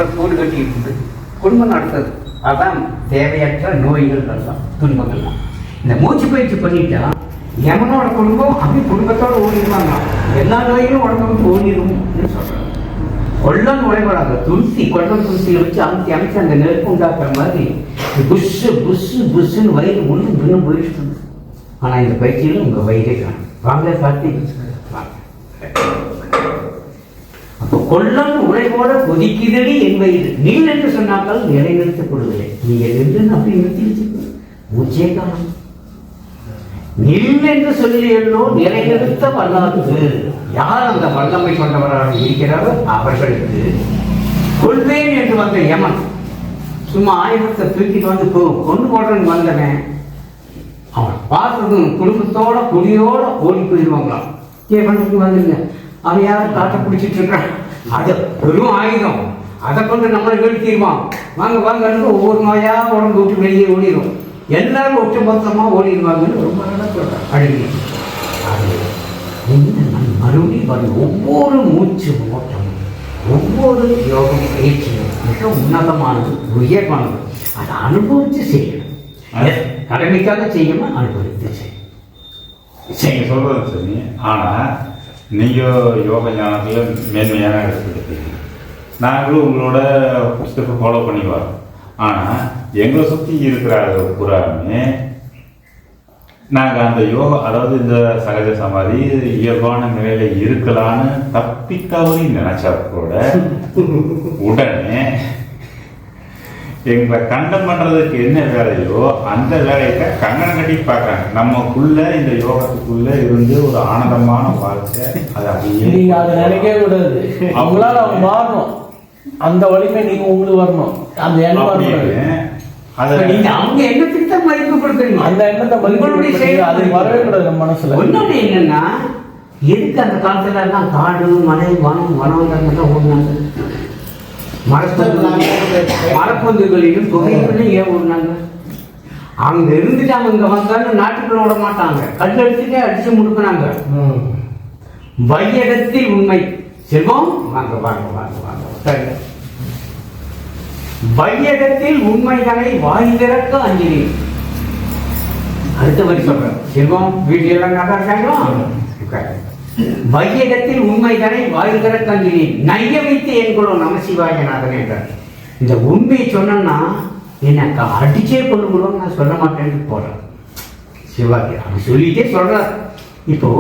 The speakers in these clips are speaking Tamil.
இவ்வளவு கூடு கட்டி இருக்குது, குடும்பம் நடத்துறது. அதான் தேவையற்ற நோய்கள் தான், துன்பங்கள்லாம். இந்த மூச்சு பயிற்சி பண்ணிட்டா எவனோட குடும்பம் அப்படி குடும்பத்தோட ஓடிடுவாங்க, எல்லா நோய்களும் உடம்பு வந்து ஓடிடும் சொல்றாங்க. கொள்ளம் நுழைபடாது, துளசி கொள்ளம் துளசியை வச்சு அமைச்சு அமைச்சு அந்த நெருப்பு உண்டாக்குற மாதிரி புஷ் புஷ் புஷ்ன்னு வயிறு ஒன்றும் இன்னும் போயிட்டு இருக்கு. ஆனா இந்த பயிற்சியில உங்க வயிறே காணும். வாங்க பார்த்து அப்போ கொள்ளம் உழைவோட கொதிக்குதடி என் வயிறு நீள் என்று சொன்னாக்கள் நிலைநிறுத்தப்படுவதில்லை. நீங்க நின்று அப்படி நிறுத்தி வச்சுக்கோ, மூச்சே காணும். நில் என்று சொல்லியோ நிலைநிறுத்த வல்லாது. யார் அந்த வல்லமை கொண்டவராக இருக்கிறாரோ அவர்களுக்கு கொள்வேன் என்று வந்த யமன் சும்மா ஆயுதத்தை தூக்கிட்டு வந்து கொண்டு போடுறன்னு வந்தவன் அவன் பார்த்ததும் குடும்பத்தோட குடியோட ஓடி போயிடுவாங்களாம். பண்ணுக்கு வந்துருங்க, அவன் யாரும் காட்ட பிடிச்சிட்டு இருக்கான், அது பெரும் ஆயுதம், அதை கொண்டு நம்மளை வீழ்த்திடுவான், வாங்க வாங்க ஒவ்வொரு நோயா உடம்பு விட்டு வெளியே ஓடிடும், எல்லாரும் ஒட்டு மொத்தமாக ஓடிடுவாங்கன்னு ரொம்ப நல்லா சொல்கிறேன். அழுகி அது மறுபடியும் வரும் ஒவ்வொரு மூச்சு ஓட்டமும் ஒவ்வொரு யோகம் பயிற்சியும் மிக உன்னதமானது, உயர்வானது. அதை அனுபவித்து செய்யணும், கடமைக்காக செய்யணும், அனுபவித்து செய்ய சொல்றது சரி. ஆனால் நீங்கள் யோக ஞானத்தில் மேன்மையான எடுத்துக்கிட்டீங்க, நாங்களும் உங்களோட புஸ்தகத்தை ஃபாலோ பண்ணி வரோம். ஆனால் எங்களை சுற்றி இருக்கிற புறாமே நாங்கள் அந்த யோகா, அதாவது இந்த சகஜ சமாதி இயல்பான நிலையில இருக்கலான்னு தப்பித்தவரி நினைச்சா கூட உடனே எங்களை கண்டம் பண்றதுக்கு என்ன வேலையோ அந்த வேலையை கங்கணம் கட்டி பார்க்கறாங்க. நமக்குள்ள இந்த யோகத்துக்குள்ள இருந்து ஒரு ஆனந்தமான வாழ்க்கை, அதை அப்படியே நீங்க அதை நினைக்கவே கூடாது. அவங்களால அவங்க மாறணும், அந்த வலிமை நீங்க உங்களுக்கு வரணும், அந்த எண்ணம் அவங்க எண்ணத்துக்கு தான் மதிப்பு கொடுக்குறீங்க, அந்த எண்ணத்தை மதிப்பு அது வரவே கூடாது நம்ம மனசுல. ஒன்னொன்னு என்னன்னா, எதுக்கு அந்த காலத்துல எல்லாம் காடு மலை வனம் வனவெல்லாம் ஓடுனாங்க, மரப்பந்துகளிலும் புகைகளையும் ஏன் ஓடுனாங்க? அங்க இருந்துட்டு அவங்க இங்க வந்தாலும் நாட்டுக்குள்ள விட மாட்டாங்க, கல் எடுத்துட்டே அடிச்சு முடுக்கினாங்க. வையகத்தில் உண்மை செல்வம், வாங்க வாங்க வாங்க வாங்க, வையகத்தில் உண்மைகளை வாய் திறக்க அஞ்சினேன். அடுத்த வரி சொல்றேன், செல்வம் வீட்டில் எல்லாம் நல்லா இருக்காங்களா? வையகத்தில் உண்மைகளை வாய் திறக்க அஞ்சினேன், நைய வைத்து என் குலம் நமசிவாயநாதன் என்றார். இந்த உண்மையை சொன்னா எனக்கு அடிச்சே கொள்ளுங்களோ, நான் சொல்ல மாட்டேன்னு போறேன். சிவாஜி அப்படி சொல்லிட்டே சொல்றார். இப்போ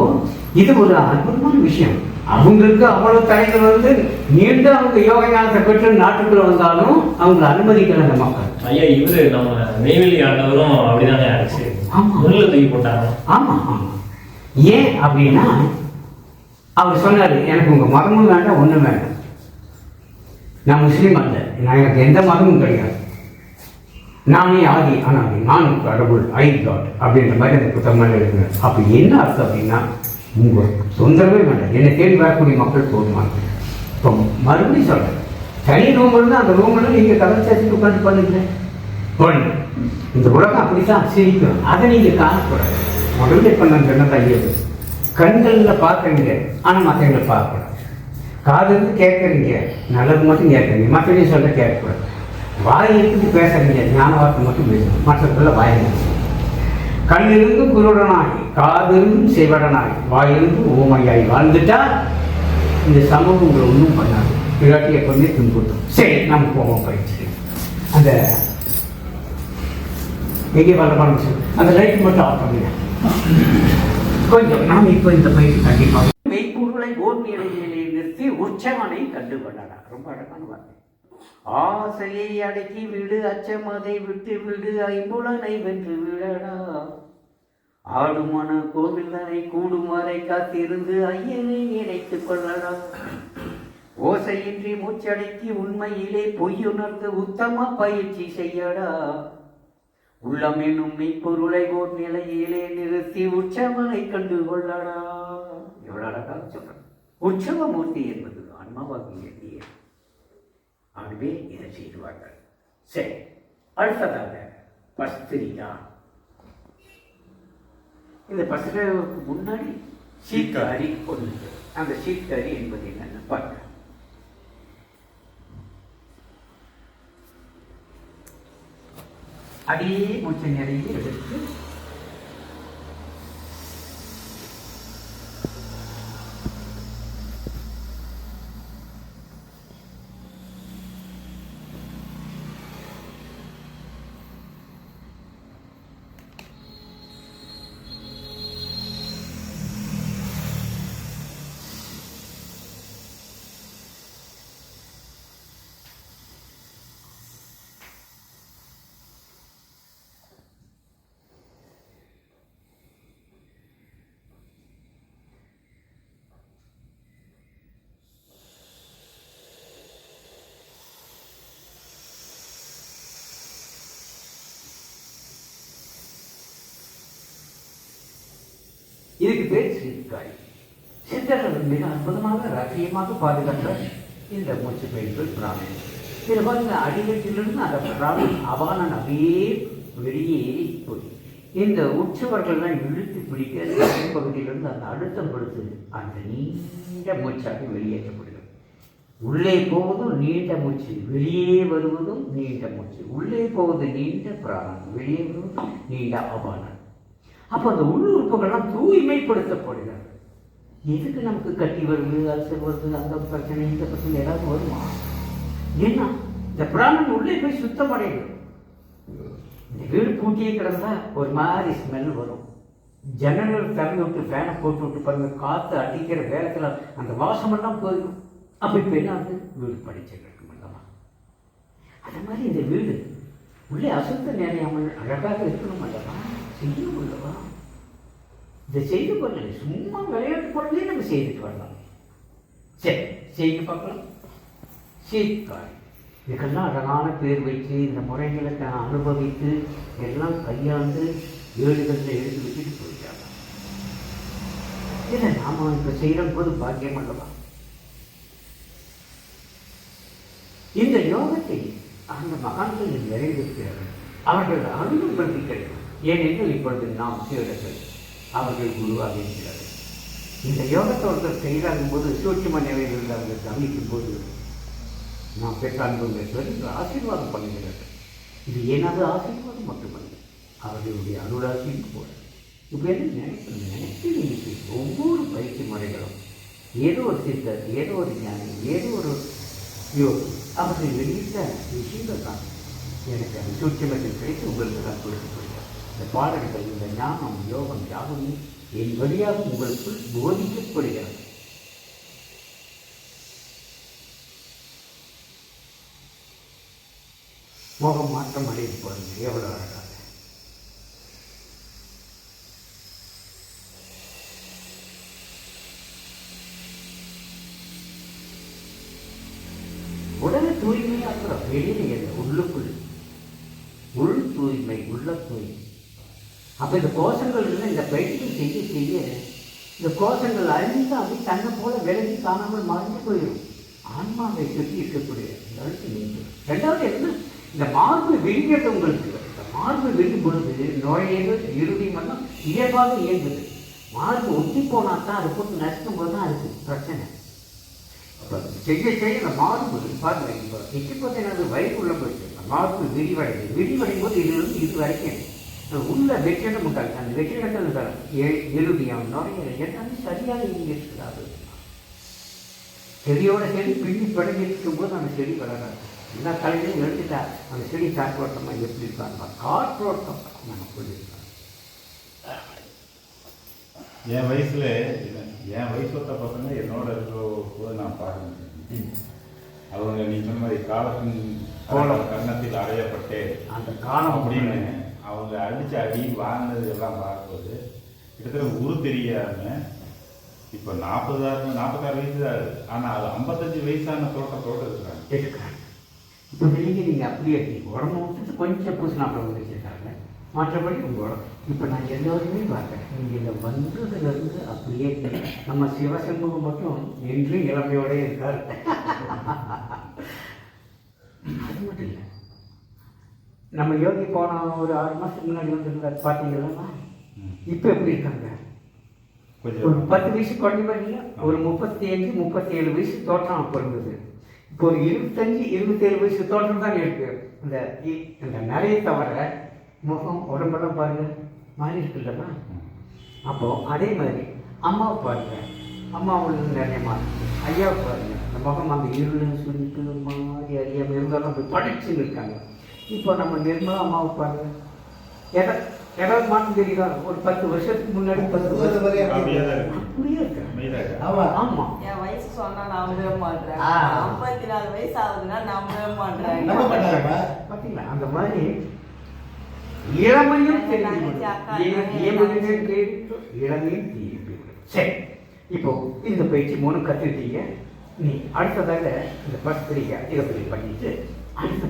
இது ஒரு அற்புதமான விஷயம். அவங்களுக்கு அவ்வளவு தடைகள் வந்து நீண்ட அவங்க யோக ஞானத்தை பெற்று நாட்டுக்குள்ள வந்தாலும் அவங்களை அனுமதிக்கல அந்த மக்கள். ஐயா, இவரு நம்ம நெய்வேலி ஆண்டவரும் அப்படிதானே ஆச்சு, தூக்கி போட்டாங்க. ஆமா ஆமா. ஏன் அப்படின்னா அவர் சொன்னாரு, எனக்கு உங்க மதமும் வேண்டாம், ஒண்ணும் வேண்டாம், நான் முஸ்லீம் அல்ல, நான் எனக்கு எந்த மதமும் கிடையாது, நானே ஆதி அனாதி, நான் கடவுள், ஐ காட் அப்படின்ற மாதிரி அந்த புத்தகமாக எழுதுனார். அப்ப என்ன அர்த்தம் அப்படின்னா, உங்க தொந்தரவே வேண்டாம், என்னை தேடி வரக்கூடிய மக்கள் போதுமாங்க. இப்போ மறுபடியும் சொல்றேன், தனி ரூம் இருந்தால் அந்த ரூம்ல நீங்க கலாச்சாரத்துக்கு உட்காந்து பண்ணுங்க. இந்த உலகம் அப்படித்தான் சிரிக்கும், அதை நீங்க காணக்கூடாது. முதல்ல பண்ண ஐயது கண்களில் பார்க்குறீங்க, ஆனால் மற்றவங்களை பார்க்கக்கூடாது. காது இருந்து கேட்குறீங்க, நல்லது மட்டும் கேட்குறீங்க, மற்றவங்க சொல்ல கேட்கக்கூடாது. வாய் எடுத்துட்டு பேசுறீங்க, ஞான வார்த்தை மட்டும் பேசணும், மற்றவர்கள வாய் கண்ணிருந்தும் குருடனாய், காதிருந்தும் செவடனாய், வாயிலிருந்து ஓமையாய் வாழ்ந்துட்டா இந்த சமூகம் உங்களை ஒன்றும் பண்ணாது, இல்லாட்டி எப்பவுமே துன்புறுத்தும். சரி, நம்ம போவோம் பயிற்சி. அந்த எங்கே வரப்பான அந்த லைட் மட்டும் ஆஃப் பண்ணுங்க கொஞ்சம். நாம் இப்போ இந்த பயிற்சி கண்டிப்பாக மெய்ப்பொருளை ஓர் நிலையிலே நிறுத்தி உற்சவனை கண்டுகொண்டாடா. ரொம்ப அழகான வார்த்தை. ஆசையை அடக்கி விடு, அச்சமதை விட்டு விடு, ஐம்புலனை வென்று விடடா. ஆடுமன கோவில்தனை கூடும் வரை காத்திருந்து ஐயனை நினைத்துக் கொள்ளடா. ஓசையின்றி மூச்சடக்கி உண்மையிலே பொய்யுணர்ந்து உத்தம பயிற்சி செய்யடா. உள்ளம் என்னும் மெய்ப்பொருளை ஓர் நிலையிலே நிறுத்தி உற்சவனை கண்டு கொள்ளடா. எவ்வளவு அழகாக சொல்றேன். உற்சவமூர்த்தி என்பது ஆன்மாவாகிய நீர். ஆகவே இதை செய்வார்கள். சரி, அடுத்ததாக பஸ்திரிகா. இந்த பஸ்திரிகாவுக்கு முன்னாடி சீட்காரி ஒன்று. அந்த சீட்காரி என்பது என்னன்னு பார்க்க. அப்படியே மூச்சை நிறைய எடுத்து இதுக்கு பேர் சீர்காழி. சித்தர்கள் மிக அற்புதமாக ரகசியமாக பாதுகாத்த இந்த மூச்சு பயிர்கள் பிராணம். இதில் பாருங்க, அடிவயிற்றிலிருந்து அந்த பிராணம் அபானன் அப்படியே வெளியே போய் இந்த உற்சவர்கள்லாம் இழுத்து பிடிக்க பகுதியிலிருந்து அந்த அழுத்தம் கொடுத்து அந்த நீண்ட மூச்சாக வெளியேற்றப்படுகிறது. உள்ளே போவதும் நீண்ட மூச்சு, வெளியே வருவதும் நீண்ட மூச்சு. உள்ளே போவது நீண்ட பிராணம், வெளியே வருவதும் நீண்ட அபானன். அப்போ அந்த உள்ளுறுப்புகள்லாம் தூய்மைப்படுத்தப்படுகிறது. எதுக்கு நமக்கு கட்டி வருது, அல்சர் வருது, அந்த பிரச்சனை இந்த பிரச்சனை ஏதாவது வருமா? ஏன்னா இந்த பிராணன் உள்ளே போய் சுத்தம் அடையும். இந்த வீடு பூட்டியே கிடந்தா ஒரு மாதிரி ஸ்மெல் வரும். ஜன்னல் திறந்து விட்டு ஃபேனை போட்டு விட்டு பாருங்க, காற்று அடிக்கிற வேகத்தில் அந்த வாசமெல்லாம் போயிடும். அப்போ இப்போ என்ன வந்து வீடு படிச்சு இருக்கும் அல்லவா? அது மாதிரி இந்த வீடு உள்ளே அசுத்த நிறையாமல் அழகாக இருக்கணும் அல்லவா? செய்யணும் அல்லவா? இதை செய்து கொள்ளலை, சும்மா விளையாட்டு பொருளே நம்ம செய்துட்டு வரலாம். சரி, செய்து பார்க்கலாம். சீர்காழி இதுக்கெல்லாம் அழகான பேர் வைத்து இந்த முறைகளை அனுபவித்து எல்லாம் கையாண்டு ஏடுகளில் எழுதி வச்சுட்டு போயிட்டாங்க. இதை நாம இப்போ செய்கிற போது பாக்கியம் அல்லவா? இந்த யோகத்தை அந்த மகான்கள் நிறைவேற்கிறார்கள். அவர்கள் அனுபவங்கள் ஏனென்றால் இப்பொழுது நாம் சீடர்கள், அவர்கள் குருவாக இருக்கிறார்கள். இந்த யோகத்தை ஒருத்தர் செய்தாகும் போது சூட்சும நிலையில் அவர்கள் கவனிக்கும் போது நாம் பெற்ற அனுபவங்கள் ஆசீர்வாதம் பண்ணுகிறார்கள். இது எனது ஆசீர்வாதம் மட்டுமல்ல, அவர்களுடைய அருளாசியும் கூட. இப்போ என்ன நினைத்து ஒவ்வொரு பயிற்சி முறைகளும் ஏதோ ஒரு சித்தர், ஏதோ ஒரு ஞானி, ஏதோ ஒரு யோகி அவர்கள் வெளியிட்ட விஷயங்கள் தான் எனக்கு அந்த சூட்சுமத்தில் கிடைத்து உங்களுக்கு தான் கொடுக்கப்படுகிறது. இந்த பாடல்கள், இந்த ஞானம், யோகம் யாவும் என் வழியாக உங்களுக்குள் போதிக்கப்படுகிறது. மோகம் மாற்றம் அடைந்து போகிறது. எவ்வளோ அழகாக உடலை தூய்மையாக்குறோம். வெளியில இல்லை, உள்ளுக்குள் உள் தூய்மை, உள்ள தூய்மை. அப்போ இந்த கோஷங்கள் இல்லை, இந்த பயிற்சிகள் செய்ய செய்ய இந்த கோஷங்கள் அழிந்து அப்படி தன்னை போல விலகி காணாமல் மறைஞ்சு போயிடும். ஆன்மாவை சுற்றி இருக்கக்கூடிய நீங்க ரெண்டாவது என்ன, இந்த மார்பு விரிகிறது. உங்களுக்கு இந்த மார்பு விரியும் பொழுது நோய்கள் இறுதி மட்டும் இயல்பாக இயங்குது. மார்பு ஒட்டி போனால் தான் அதை போட்டு நசுக்கும் போது தான் அதுக்கு பிரச்சனை. செய்ய செய்ய இந்த மார்பு பாருங்க, இப்போ நிற்க பார்த்தீங்கன்னா வயிற்றுக்குள்ளே போயிட்டு மார்பு விரிவடைது. விரிவடையும் போது இதுலேருந்து இது வரைக்கும் உள்ள வெற்றிடம் உண்டாங்க. அந்த வெற்றிடங்கள் எழுதியம் நோய்கள் எல்லாமே சரியாக இயங்கியிருக்கிறாரு. செடியோட செடி பின்னி படங்கி இருக்கும்போது அந்த செடி வளராது. எல்லா தலைகளையும் எழுதிட்டா அந்த செடி காற்றோட்டமாக எப்படி இருக்காங்க, காற்றோட்டம் நம்ம சொல்லியிருக்காங்க. என் வயசுல பசங்க என்னோட இருக்கிற போது நான் பார்க்க அவங்க நீ சொன்ன மாதிரி காலத்தின் கன்னத்தில் அடையப்பட்டே அந்த காலம் அப்படின்னு அவங்க அடிச்சு அடி வாங்கினது எல்லாம் பார்க்கும்போது கிட்டத்தட்ட உரு தெரியாம இப்போ 46 வயசு தான் ஆகுது. ஆனால் அது 55 வயசான தோட்டத்தோடு இருக்கிறாங்க. இப்போ நீங்கள் அப்படியே உடம்பு விட்டுட்டு கொஞ்சம் பூசினாப்பில் வச்சுருக்காங்க. மற்றபடி உங்கள் இப்போ நான் எல்லோருமே பார்க்குறேன். நீங்கள் இந்த வந்ததுலேருந்து அப்படியே நம்ம சிவசண்முகம் மட்டும் என்று இளமையோடே இருக்கார். அது மட்டும் இல்லை, நம்ம யோகி போன ஒரு 6 மாதத்துக்கு முன்னாடி வந்துருந்தார் பார்த்தீங்களா? இப்போ எப்படி இருக்காங்க? ஒரு 10 வயசு குழந்தை பாருங்க, ஒரு 35-37 வயசு தோற்றம் அப்போ இருந்தது. இப்போ ஒரு 25-27 வயசு தோற்றம் தான் இருக்கு. இந்த நிறைய தவிர முகம் உடம்பெல்லாம் பாருங்க மாறி இருக்குல்லம்மா. அப்போ அதே மாதிரி அம்மாவை பாருங்க, அம்மாவுக்கு நிறைய மாறி. ஐயாவை பாருங்க, அந்த முகம் அந்த இருள் சுருக்கு மாதிரி அறியாமல் இருந்தாலும் அப்படி படிச்சுன்னு இருக்காங்க. இப்போ நம்ம நிர்மலா அம்மாவை பாருங்க, ஏதாவது மாற்றம் தெரியுதா? ஒரு 10 வருஷத்துக்கு முன்னாடி 10 வருஷம் அப்படியே தான் இருக்கு. அப்படியே இருக்கு. அமைதியா இருக்கு. ஆமா ஆமா. என் வயசு சொன்னா நம்பவே மாட்டேன். ஆ. 54 வயசு ஆகுதுன்னா நம்பவே மாட்டேன். பாத்தீங்களா அந்த மாதிரி இளமையும் தெரியும். இளமையும் தெரியும். சரி, இப்போ இந்த பயிற்சி 3 கத்துக்கிட்டீங்க. நீ அடுத்ததாக இந்த பத்திரிக்கை இதை பண்ணிட்டு அடுத்த